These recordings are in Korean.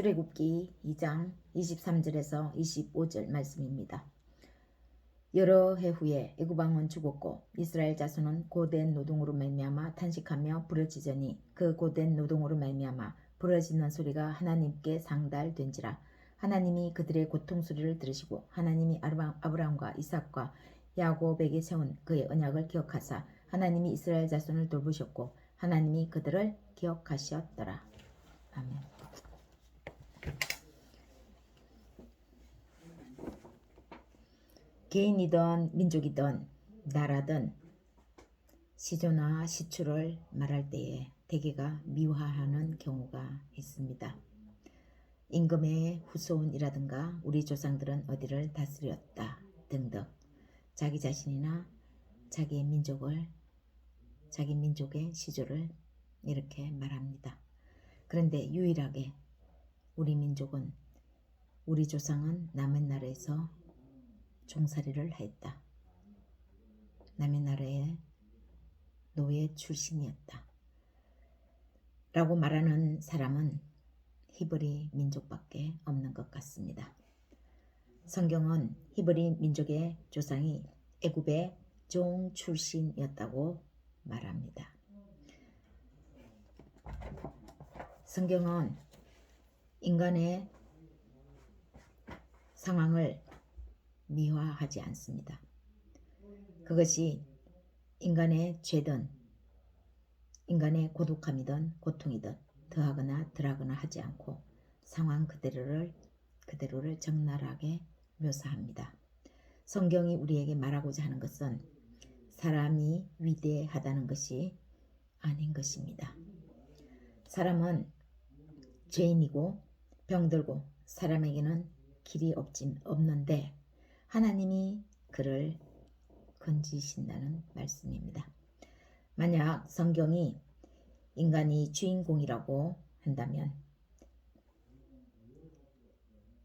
출애굽기 2장 23절에서 25절 말씀입니다. 여러 해 후에 애굽 왕은 죽었고 이스라엘 자손은 고된 노동으로 말미암아 탄식하며 부르짖으니 그 고된 노동으로 말미암아 부르짖는 소리가 하나님께 상달된지라. 하나님이 그들의 고통 소리를 들으시고 하나님이 아브라함과 이삭과 야곱에게 세운 그의 언약을 기억하사 하나님이 이스라엘 자손을 돌보셨고 하나님이 그들을 기억하셨더라. 아멘. 개인이든 민족이든 나라든 시조나 시출을 말할 때에 대개가 미화하는 경우가 있습니다. 임금의 후손이라든가 우리 조상들은 어디를 다스렸다 등등 자기 자신이나 자기 민족의 시조를 이렇게 말합니다. 그런데 유일하게 우리 민족은 우리 조상은 남의 나라에서 종살이를 했다. 남의 나라의 노예 출신이었다. 라고 말하는 사람은 히브리 민족밖에 없는 것 같습니다. 성경은 히브리 민족의 조상이 애굽의 종 출신이었다고 말합니다. 성경은 인간의 상황을 미화하지 않습니다. 그것이 인간의 죄든 인간의 고독함이든 고통이든 더하거나 덜하거나 하지 않고 상황 그대로를 적나라하게 묘사합니다. 성경이 우리에게 말하고자 하는 것은 사람이 위대하다는 것이 아닌 것입니다. 사람은 죄인이고 병들고 사람에게는 길이 없는데 하나님이 그를 건지신다는 말씀입니다. 만약 성경이 인간이 주인공이라고 한다면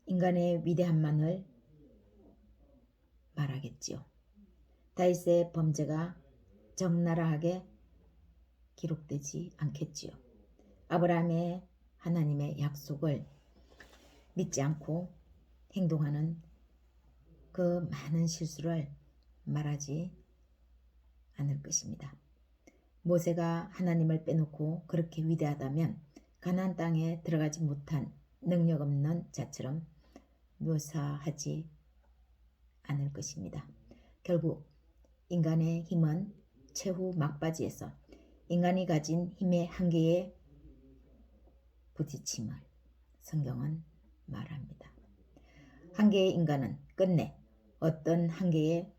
인간의 위대함만을 말하겠지요. 다윗의 범죄가 적나라하게 기록되지 않겠지요. 아브라함의 하나님의 약속을 믿지 않고 행동하는 그 많은 실수를 말하지 않을 것입니다. 모세가 하나님을 빼놓고 그렇게 위대하다면 가나안 땅에 들어가지 못한 능력 없는 자처럼 묘사하지 않을 것입니다. 결국 인간의 힘은 최후 막바지에서 인간이 가진 힘의 한계에 부딪힘을 성경은 말합니다. 한계의 인간은 끝내 어떤 한계에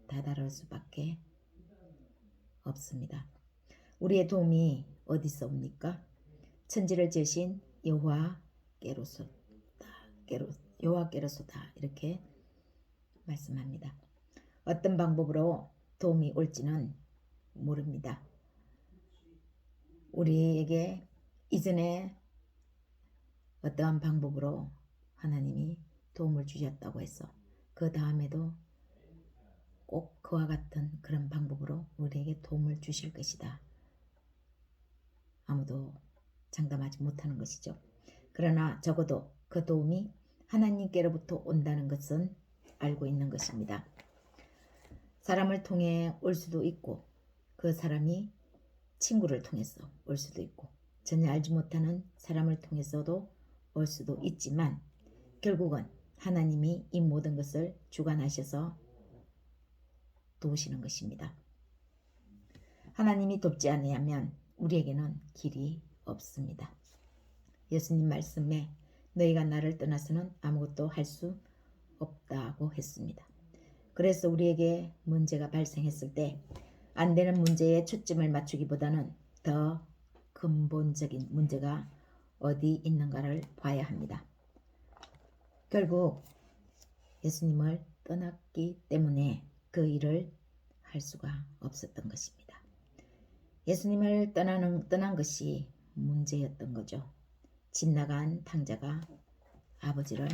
다다를 수밖에 없습니다. 우리의 도움이 어디서 옵니까? 천지를 지으신 여호와께로소다 이렇게 말씀합니다. 어떤 방법으로 도움이 올지는 모릅니다. 우리에게 이전에 어떠한 방법으로 하나님이 도움을 주셨다고 해서 그 다음에도 꼭 그와 같은 그런 방법으로 우리에게 도움을 주실 것이다. 아무도 장담하지 못하는 것이죠. 그러나 적어도 그 도움이 하나님께로부터 온다는 것은 알고 있는 것입니다. 사람을 통해 올 수도 있고 그 사람이 친구를 통해서 올 수도 있고 전혀 알지 못하는 사람을 통해서도 올 수도 있지만 결국은 하나님이 이 모든 것을 주관하셔서 도우시는 것입니다. 하나님이 돕지 않으면 우리에게는 길이 없습니다. 예수님 말씀에 너희가 나를 떠나서는 아무것도 할 수 없다고 했습니다. 그래서 우리에게 문제가 발생했을 때 안 되는 문제에 초점을 맞추기보다는 더 근본적인 문제가 어디 있는가를 봐야 합니다. 결국 예수님을 떠났기 때문에 그 일을 할 수가 없었던 것입니다. 예수님을 떠난 것이 문제였던 거죠. 집 나간 탕자가 아버지를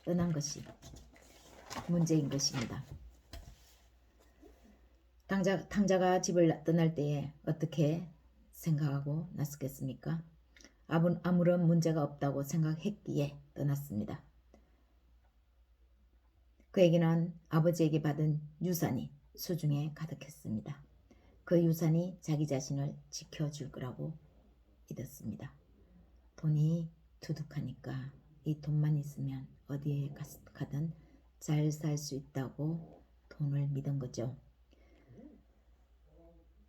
떠난 것이 문제인 것입니다. 탕자가 집을 떠날 때에 어떻게 생각하고 났었겠습니까? 아무런 문제가 없다고 생각했기에 떠났습니다. 그에게는 아버지에게 받은 유산이 수중에 가득했습니다. 그 유산이 자기 자신을 지켜줄 거라고 믿었습니다. 돈이 두둑하니까 이 돈만 있으면 어디에 가든 잘 살 수 있다고 돈을 믿은 거죠.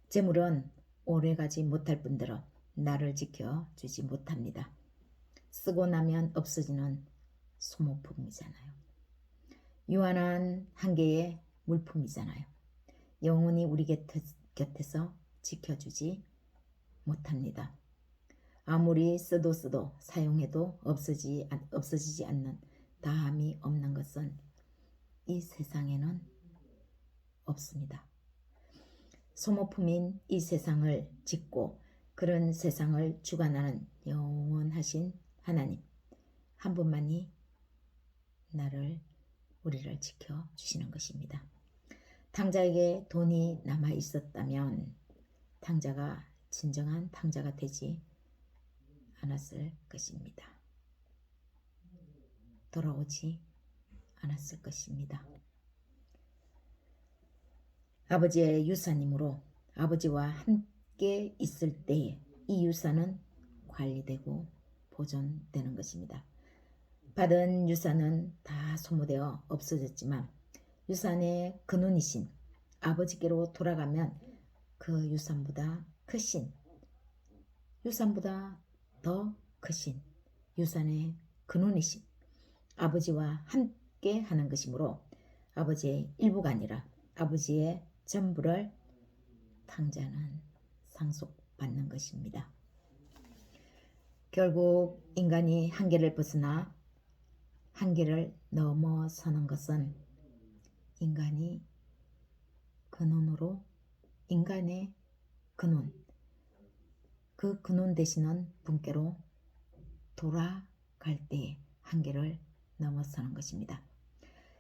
재물은 오래가지 못할 뿐더러 나를 지켜주지 못합니다. 쓰고 나면 없어지는 소모품이잖아요. 유한한 한 개의 물품이잖아요. 영원히 우리 곁에서 지켜주지 못합니다. 아무리 써도 사용해도 없어지지 않는 다함이 없는 것은 이 세상에는 없습니다. 소모품인 이 세상을 짓고 그런 세상을 주관하는 영원하신 하나님 한 분만이 우리를 지켜주시는 것입니다. 탕자에게 돈이 남아 있었다면 탕자가 진정한 탕자가 되지 않았을 것입니다. 돌아오지 않았을 것입니다. 아버지의 유산이므로 아버지와 함께 있을 때에 이 유산은 관리되고 보존되는 것입니다. 받은 유산은 다 소모되어 없어졌지만 유산의 근원이신 아버지께로 돌아가면 그 유산보다 더 크신 유산의 근원이신 아버지와 함께 하는 것이므로 아버지의 일부가 아니라 아버지의 전부를 탕자는 상속받는 것입니다. 결국 인간이 한계를 벗어나 한계를 넘어서는 것은 인간의 근원, 그 근원 되시는 분께로 돌아갈 때의 한계를 넘어서는 것입니다.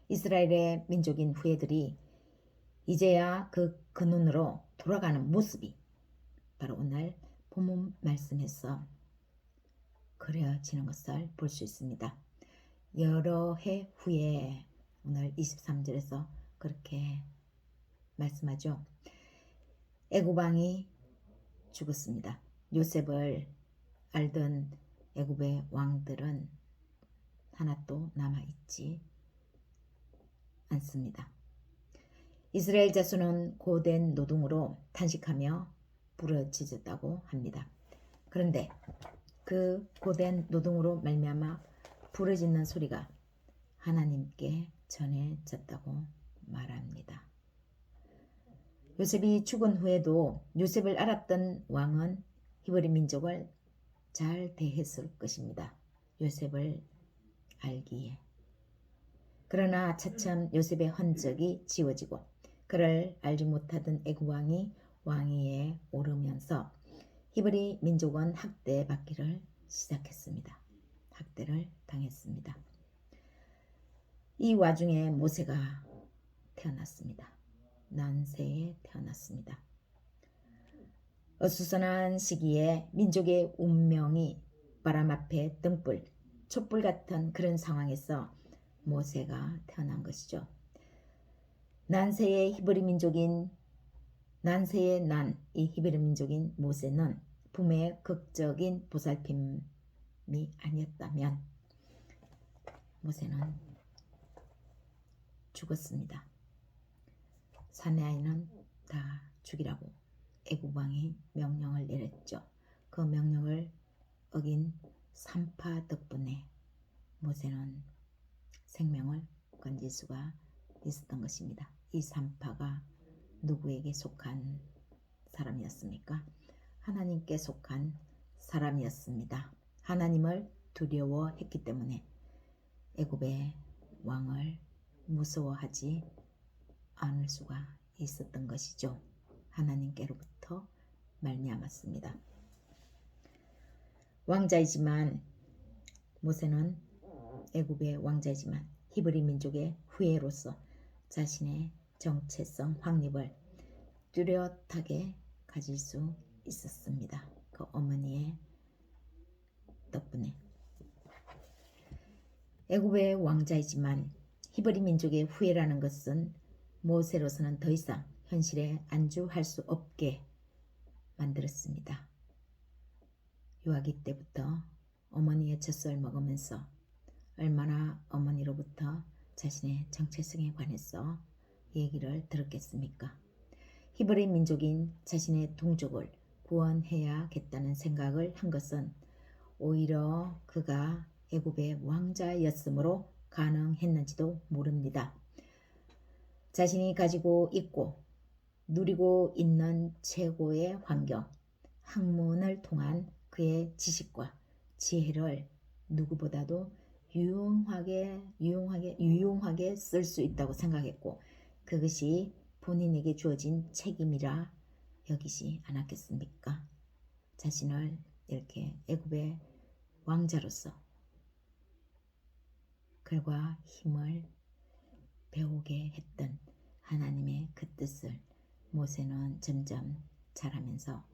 이스라엘의 민족인 후예들이 이제야 그 근원으로 돌아가는 모습이 바로 오늘 본문 말씀에서 그려지는 것을 볼 수 있습니다. 여러 해 후에 오늘 23절에서 그렇게 말씀하죠. 애굽 왕이 죽었습니다. 요셉을 알던 애굽의 왕들은 하나도 남아있지 않습니다. 이스라엘 자손은 고된 노동으로 탄식하며 부르짖었다고 합니다. 그런데 그 고된 노동으로 말미암아 부르짖는 소리가 하나님께 전해졌다고 말합니다. 요셉이 죽은 후에도 요셉을 알았던 왕은 히브리 민족을 잘 대했을 것입니다. 요셉을 알기에. 그러나 차츰 요셉의 흔적이 지워지고 그를 알지 못하던 애굽 왕이 왕위에 오르면서 히브리 민족은 학대받기를 시작했습니다. 학대를 당했습니다. 이 와중에 모세가 태어났습니다. 난세에 태어났습니다. 어수선한 시기에 민족의 운명이 바람 앞에 등불, 촛불 같은 그런 상황에서 모세가 태어난 것이죠. 난세의 이 히브리 민족인 모세는 부모의 극적인 보살핌이 아니었다면 모세는 죽었습니다. 사내 아이는 다 죽이라고 애굽 왕이 명령을 내렸죠. 그 명령을 어긴 산파 덕분에 모세는 생명을 건질 수가 있었던 것입니다. 이 산파가 누구에게 속한 사람이었습니까? 하나님께 속한 사람이었습니다. 하나님을 두려워했기 때문에 애굽의 왕을 무서워하지 않을 수가 있었던 것이죠. 하나님께로부터 말미암았습니다. 왕자이지만 모세는 애굽의 왕자이지만 히브리 민족의 후예로서 자신의 정체성 확립을 뚜렷하게 가질 수 있었습니다. 그 어머니의 애굽의 왕자이지만 히브리 민족의 후예라는 것은 모세로서는 더 이상 현실에 안주할 수 없게 만들었습니다. 유아기 때부터 어머니의 젖을 먹으면서 얼마나 어머니로부터 자신의 정체성에 관해서 얘기를 들었겠습니까? 히브리 민족인 자신의 동족을 구원해야겠다는 생각을 한 것은 오히려 그가 애굽의 왕자였으므로 가능했는지도 모릅니다. 자신이 가지고 있고 누리고 있는 최고의 환경, 학문을 통한 그의 지식과 지혜를 누구보다도 유용하게 쓸 수 있다고 생각했고 그것이 본인에게 주어진 책임이라 여기지 않았겠습니까? 자신을 이렇게 애굽의 왕자로서 글과 힘을 배우게 했던 하나님의 그 뜻을 모세는 점점 자라면서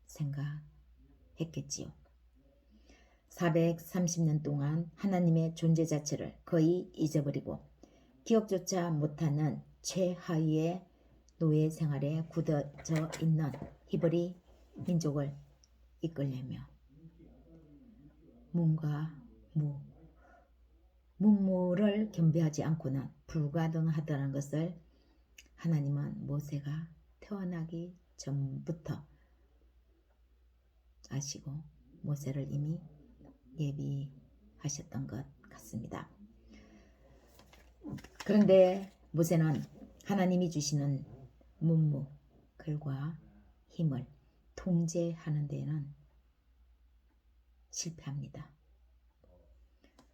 생각했겠지요. 430년 동안 하나님의 존재 자체를 거의 잊어버리고 기억조차 못하는 최하위의 노예 생활에 굳어져 있는 히브리 민족을 이끌려며 문과 문무를 겸비하지 않고는 불가능하다는 것을 하나님은 모세가 태어나기 전부터 아시고 모세를 이미 예비하셨던 것 같습니다. 그런데 모세는 하나님이 주시는 문무, 글과 힘을 통제하는 데에는 실패합니다.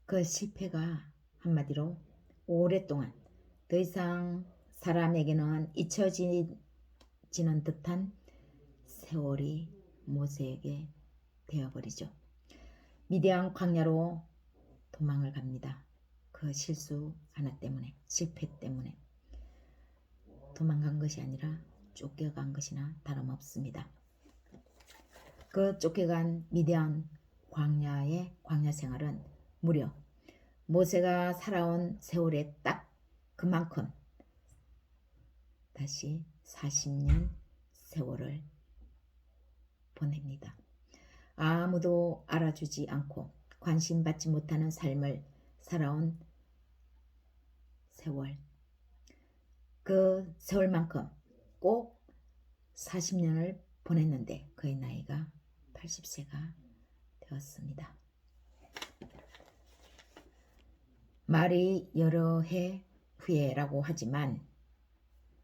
그 실패가 한마디로 오랫동안 더 이상 사람에게는 잊혀지는 듯한 세월이 모세에게 되어버리죠. 미디안 광야로 도망을 갑니다. 그 실수 하나 때문에, 실패 때문에 도망간 것이 아니라 쫓겨간 것이나 다름없습니다. 그 쫓겨간 미디안 광야의 광야 생활은 무려 모세가 살아온 세월의 딱 그만큼 다시 40년 세월을 보냅니다. 아무도 알아주지 않고 관심받지 못하는 삶을 살아온 세월, 그 세월만큼 꼭 40년을 보냈는데 그의 나이가 80세가 되었습니다. 말이 여러 해 후에라고 하지만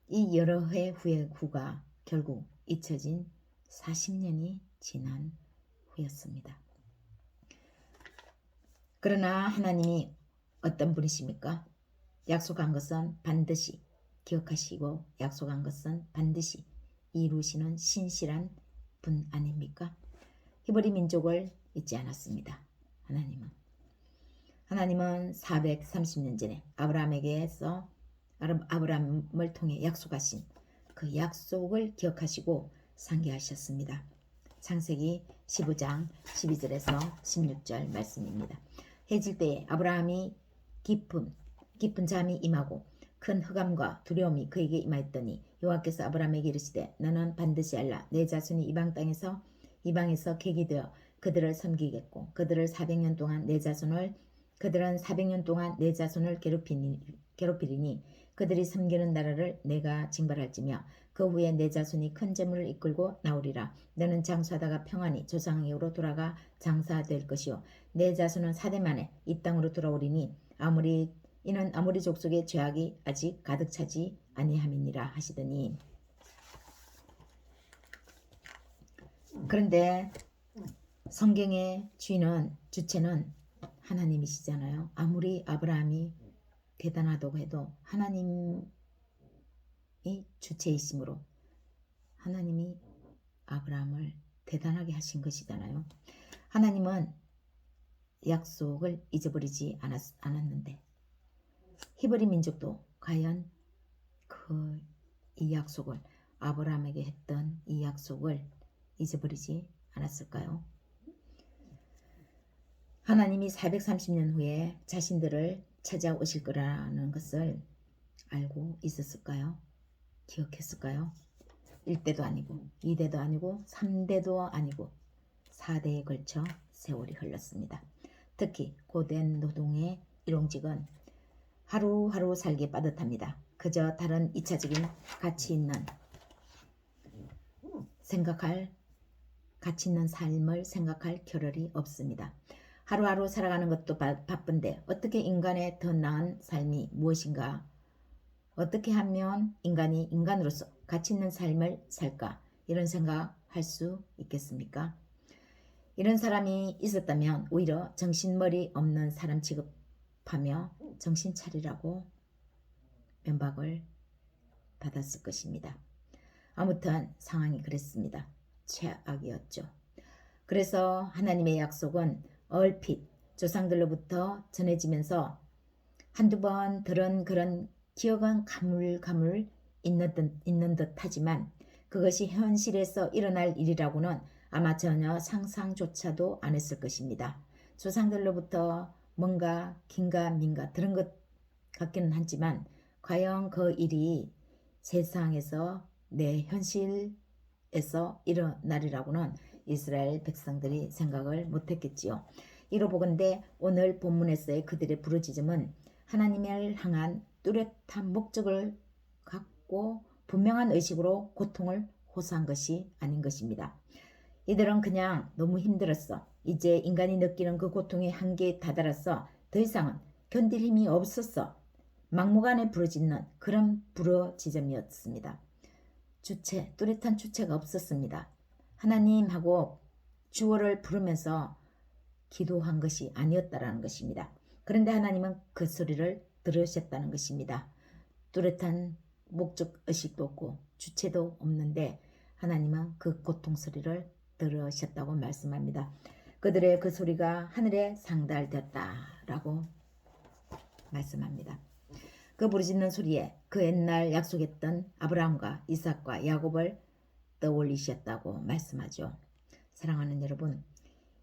이 여러 해 후가 결국 잊혀진 40년이 지난 후였습니다. 그러나 하나님이 어떤 분이십니까? 약속한 것은 반드시 기억하시고 약속한 것은 반드시 이루시는 신실한 분 아닙니까? 히브리 민족을 잊지 않았습니다. 하나님은 430년 전에 아브라함에게서 아브라함을 통해 약속하신 그 약속을 기억하시고 상기하셨습니다. 창세기 15장 12절에서 16절 말씀입니다. 해질 때에 아브라함이 깊은 잠이 임하고 큰 흑암과 두려움이 그에게 임하였더니 여호와께서 아브라함에게 이르시되 너는 반드시 알라 내 자손이 이방에서 객이 되어 그들을 섬기겠고 그들은 400년 동안 내 자손을 괴롭히리니 그들이 섬기는 나라를 내가 징벌할지며 그 후에 내 자손이 큰 재물을 이끌고 나오리라. 너는 장수하다가 평안히 조상에게로 돌아가 장사될 것이요 내 자손은 4대 만에 이 땅으로 돌아오리니 이는 아모리 족속의 죄악이 아직 가득 차지 아니함이니라 하시더니, 그런데 성경의 주체는 하나님이시잖아요. 아무리 아브라함이 대단하다고 해도 하나님이 주체이시므로 하나님이 아브라함을 대단하게 하신 것이잖아요. 하나님은 약속을 잊어버리지 않았는데 히브리 민족도 과연 이 약속을 아브라함에게 했던 이 약속을 잊어버리지 않았을까요? 하나님이 430년 후에 자신들을 찾아오실 거라는 것을 알고 있었을까요? 기억했을까요? 1대도 아니고 2대도 아니고 3대도 아니고 4대에 걸쳐 세월이 흘렀습니다. 특히 고된 노동의 일용직은 하루하루 살기 빠듯합니다. 그저 다른 2차적인 가치 있는 삶을 생각할 겨를이 없습니다. 하루하루 살아가는 것도 바쁜데 어떻게 인간의 더 나은 삶이 무엇인가? 어떻게 하면 인간이 인간으로서 가치 있는 삶을 살까? 이런 생각할 수 있겠습니까? 이런 사람이 있었다면 오히려 정신머리 없는 사람 취급하며 정신 차리라고 면박을 받았을 것입니다. 아무튼 상황이 그랬습니다. 최악이었죠. 그래서 하나님의 약속은 얼핏 조상들로부터 전해지면서 한두 번 들은 그런 기억은 가물가물 있는 듯 하지만 그것이 현실에서 일어날 일이라고는 아마 전혀 상상조차도 안 했을 것입니다. 조상들로부터 뭔가 긴가민가 들은 것 같기는 하지만 과연 그 일이 세상에서 내 현실에서 일어나리라고는 이스라엘 백성들이 생각을 못했겠지요. 이로보건대 오늘 본문에서의 그들의 부르짖음은 하나님을 향한 뚜렷한 목적을 갖고 분명한 의식으로 고통을 호소한 것이 아닌 것입니다. 이들은 그냥 너무 힘들었어. 이제 인간이 느끼는 그 고통의 한계에 다다랐어. 더 이상은 견딜 힘이 없었어. 막무가내 부르짖는 그런 부르짖음이었습니다. 뚜렷한 주체가 없었습니다. 하나님하고 주어를 부르면서 기도한 것이 아니었다라는 것입니다. 그런데 하나님은 그 소리를 들으셨다는 것입니다. 뚜렷한 목적의식도 없고 주체도 없는데 하나님은 그 고통 소리를 들으셨다고 말씀합니다. 그들의 그 소리가 하늘에 상달되었다라고 말씀합니다. 그 부르짖는 소리에 그 옛날 약속했던 아브라함과 이삭과 야곱을 떠올리셨다고 말씀하죠. 사랑하는 여러분,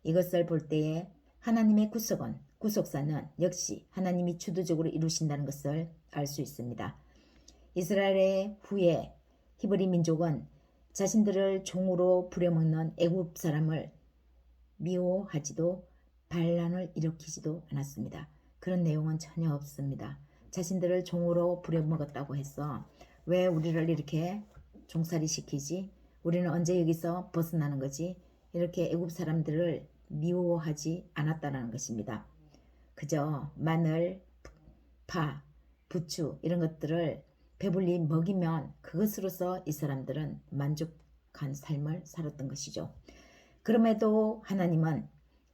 이것을 볼 때에 하나님의 구속사는 역시 하나님이 주도적으로 이루신다는 것을 알 수 있습니다. 이스라엘의 후에 히브리 민족은 자신들을 종으로 부려먹는 애굽 사람을 미워하지도 반란을 일으키지도 않았습니다. 그런 내용은 전혀 없습니다. 자신들을 종으로 부려먹었다고 해서 왜 우리를 이렇게 종살이 시키지? 우리는 언제 여기서 벗어나는 거지? 이렇게 애굽 사람들을 미워하지 않았다는 것입니다. 그저 마늘, 파, 부추 이런 것들을 배불리 먹이면 그것으로서 이 사람들은 만족한 삶을 살았던 것이죠. 그럼에도 하나님은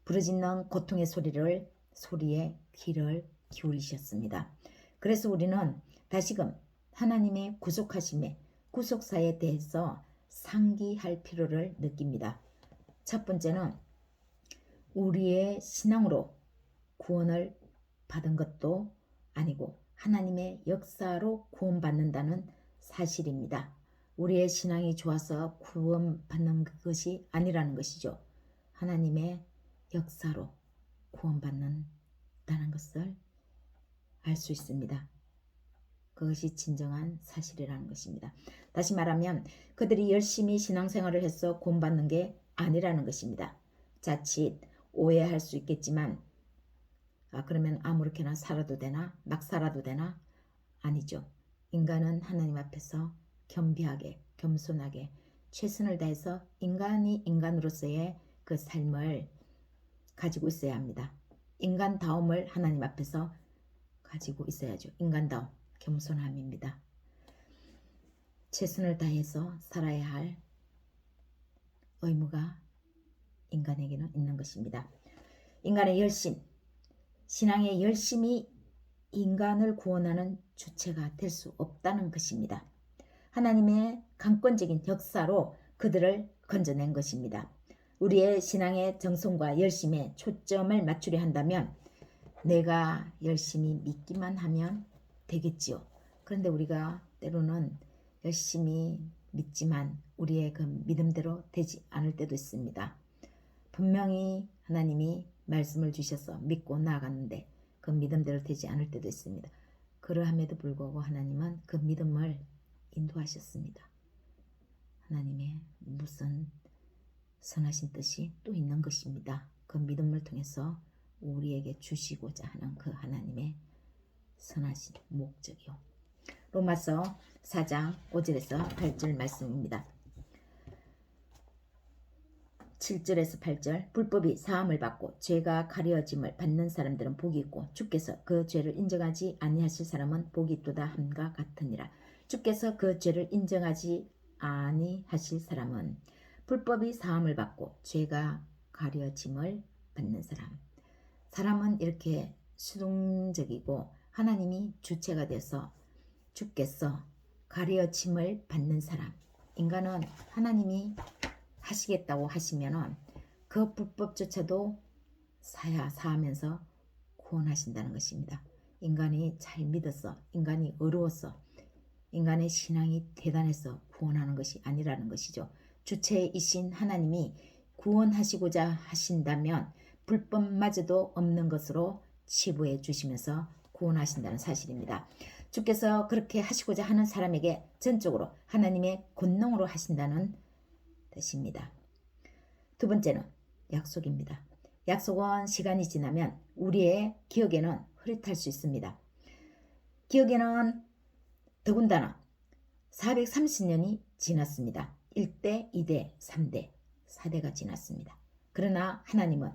부르짖는 고통의 소리에 귀를 기울이셨습니다. 그래서 우리는 다시금 하나님의 구속사에 대해서 상기할 필요를 느낍니다. 첫 번째는 우리의 신앙으로 구원을 받은 것도 아니고 하나님의 역사로 구원받는다는 사실입니다. 우리의 신앙이 좋아서 구원받는 것이 아니라는 것이죠. 하나님의 역사로 구원받는다는 것을 알 수 있습니다. 그것이 진정한 사실이라는 것입니다. 다시 말하면 그들이 열심히 신앙생활을 해서 구원받는 게 아니라는 것입니다. 자칫 오해할 수 있겠지만 그러면 아무렇게나 살아도 되나? 막 살아도 되나? 아니죠. 인간은 하나님 앞에서 겸비하게 겸손하게 최선을 다해서 인간이 인간으로서의 그 삶을 가지고 있어야 합니다. 인간다움을 하나님 앞에서 가지고 있어야죠. 인간다움, 겸손함입니다. 최선을 다해서 살아야 할 의무가 인간에게는 있는 것입니다. 인간의 열심, 신앙의 열심이 인간을 구원하는 주체가 될 수 없다는 것입니다. 하나님의 강권적인 역사로 그들을 건져낸 것입니다. 우리의 신앙의 정성과 열심에 초점을 맞추려 한다면 내가 열심히 믿기만 하면 되겠지요. 그런데 우리가 때로는 열심히 믿지만 우리의 그 믿음대로 되지 않을 때도 있습니다. 분명히 하나님이 말씀을 주셔서 믿고 나아갔는데 그 믿음대로 되지 않을 때도 있습니다. 그러함에도 불구하고 하나님은 그 믿음을 인도하셨습니다. 하나님의 무슨 선하신 뜻이 또 있는 것입니다. 그 믿음을 통해서 우리에게 주시고자 하는 그 하나님의 선하신 목적이요. 로마서 4장 5절에서 8절 말씀입니다. 7절에서 8절 불법이 사함을 받고 죄가 가려짐을 받는 사람들은 복이 있고 주께서 그 죄를 인정하지 아니하실 사람은 복이 있도다 함과 같으니라. 주께서 그 죄를 인정하지 아니하실 사람은 불법이 사함을 받고 죄가 가려짐을 받는 사람은 이렇게 수동적이고 하나님이 주체가 돼서 주께서 가려짐을 받는 사람. 인간은 하나님이 하시겠다고 하시면은 그 불법조차도 사하면서 구원하신다는 것입니다. 인간이 잘 믿어서, 인간이 어려워서, 인간의 신앙이 대단해서 구원하는 것이 아니라는 것이죠. 주체이신 하나님이 구원하시고자 하신다면 불법마저도 없는 것으로 치부해 주시면서 구원하신다는 사실입니다. 주께서 그렇게 하시고자 하는 사람에게 전적으로 하나님의 권능으로 하신다는 뜻입니다. 두 번째는 약속입니다. 약속은 시간이 지나면 우리의 기억에는 흐릿할 수 있습니다. 기억에는 더군다나 430년이 지났습니다. 1대, 2대, 3대, 4대가 지났습니다. 그러나 하나님은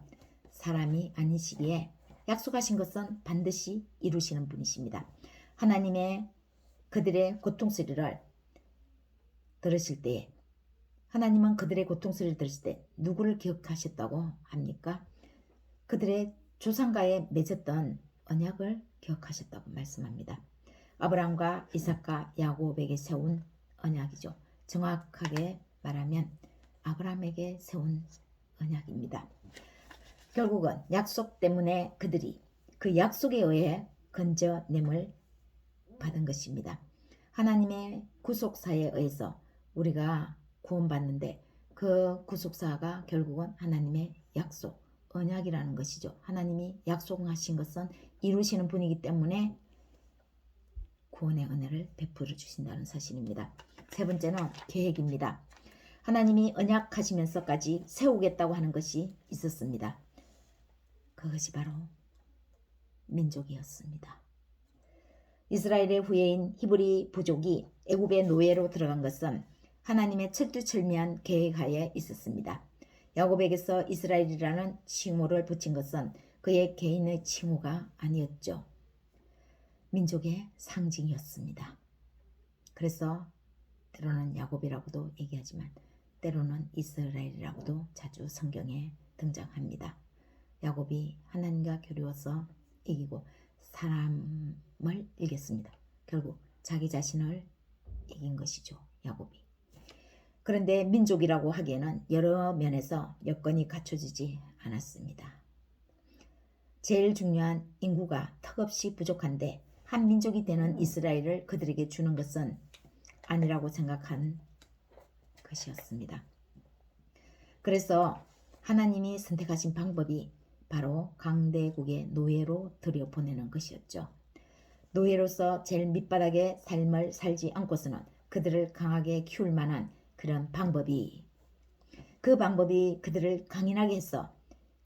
사람이 아니시기에 약속하신 것은 반드시 이루시는 분이십니다. 하나님의 그들의 고통소리를 들으실 때에 하나님은 그들의 고통소리를 들으실 때 누구를 기억하셨다고 합니까? 그들의 조상과의 맺었던 언약을 기억하셨다고 말씀합니다. 아브라함과 이삭과 야곱에게 세운 언약이죠. 정확하게 말하면 아브라함에게 세운 언약입니다. 결국은 약속 때문에 그들이 그 약속에 의해 건져냄을 받은 것입니다. 하나님의 구속사에 의해서 우리가 구원받는데 그 구속사가 결국은 하나님의 약속, 언약이라는 것이죠. 하나님이 약속하신 것은 이루시는 분이기 때문에 구원의 은혜를 베풀어 주신다는 사실입니다. 세 번째는 계획입니다. 하나님이 언약하시면서까지 세우겠다고 하는 것이 있었습니다. 그것이 바로 민족이었습니다. 이스라엘의 후예인 히브리 부족이 애굽의 노예로 들어간 것은 하나님의 철두철미한 계획하에 있었습니다. 야곱에게서 이스라엘이라는 칭호를 붙인 것은 그의 개인의 칭호가 아니었죠. 민족의 상징이었습니다. 그래서 때로는 야곱이라고도 얘기하지만 때로는 이스라엘이라고도 자주 성경에 등장합니다. 야곱이 하나님과 겨루어서 이기고 사람을 이겼습니다. 결국 자기 자신을 이긴 것이죠. 야곱이. 그런데 민족이라고 하기에는 여러 면에서 여건이 갖춰지지 않았습니다. 제일 중요한 인구가 턱없이 부족한데 한 민족이 되는 이스라엘을 그들에게 주는 것은 아니라고 생각한 것이었습니다. 그래서 하나님이 선택하신 방법이 바로 강대국의 노예로 들여보내는 것이었죠. 노예로서 제일 밑바닥의 삶을 살지 않고서는 그들을 강하게 키울 만한 그런 방법이 그들을 강인하게 해서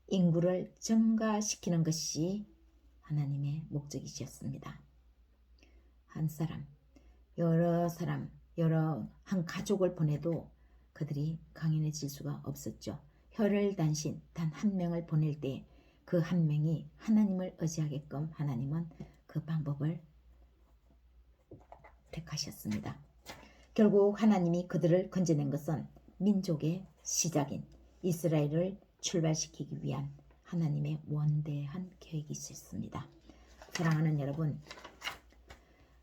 인구를 증가시키는 것이 하나님의 목적이셨습니다. 한 사람, 여러 한 가족을 보내도 그들이 강인해질 수가 없었죠. 혈을 단신 단 한 명을 보낼 때 그 한 명이 하나님을 의지하게끔 하나님은 그 방법을 택하셨습니다. 결국 하나님이 그들을 건져낸 것은 민족의 시작인 이스라엘을 출발시키기 위한 하나님의 원대한 계획이 있었습니다. 사랑하는 여러분,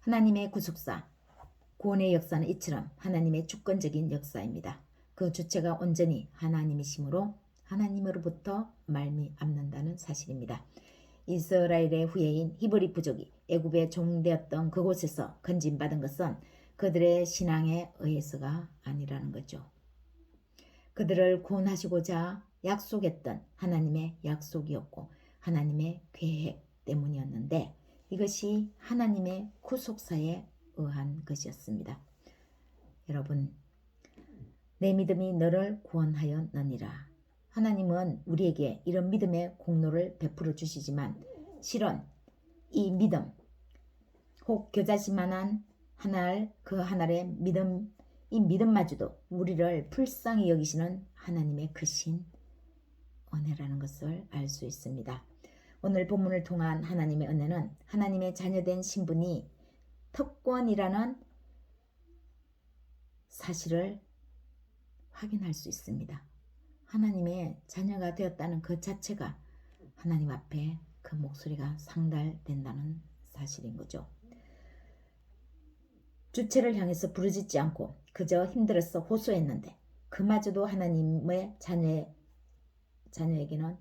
하나님의 구속사, 구원의 역사는 이처럼 하나님의 주권적인 역사입니다. 그 주체가 온전히 하나님이시므로 하나님으로부터 말미암는다는 사실입니다. 이스라엘의 후예인 히브리 부족이 애굽의 종되었던 그곳에서 건진받은 것은 그들의 신앙에 의해서가 아니라는 거죠. 그들을 구원하시고자 약속했던 하나님의 약속이었고 하나님의 계획 때문이었는데 이것이 하나님의 구속사에 의한 것이었습니다. 여러분, 내 믿음이 너를 구원하였느니라. 하나님은 우리에게 이런 믿음의 공로를 베풀어 주시지만 실은 이 믿음, 혹 겨자씨만한 그 하나의 믿음, 이 믿음마저도 우리를 불쌍히 여기시는 하나님의 크신 은혜라는 것을 알 수 있습니다. 오늘 본문을 통한 하나님의 은혜는 하나님의 자녀된 신분이 특권이라는 사실을 확인할 수 있습니다. 하나님의 자녀가 되었다는 그 자체가 하나님 앞에 그 목소리가 상달된다는 사실인 거죠. 주체를 향해서 부르짖지 않고 그저 힘들어서 호소했는데 그마저도 하나님의 자녀에게는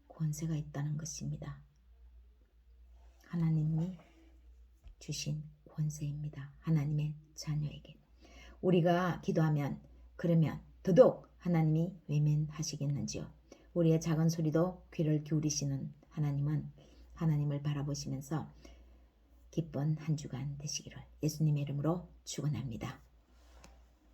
권세가 있다는 것입니다. 하나님이 주신 권세입니다. 하나님의 자녀에게. 우리가 기도하면 그러면 더더욱 하나님이 외면하시겠는지요. 우리의 작은 소리도 귀를 기울이시는 하나님은 하나님을 바라보시면서 기쁜 한 주간 되시기를 예수님의 이름으로 축원합니다.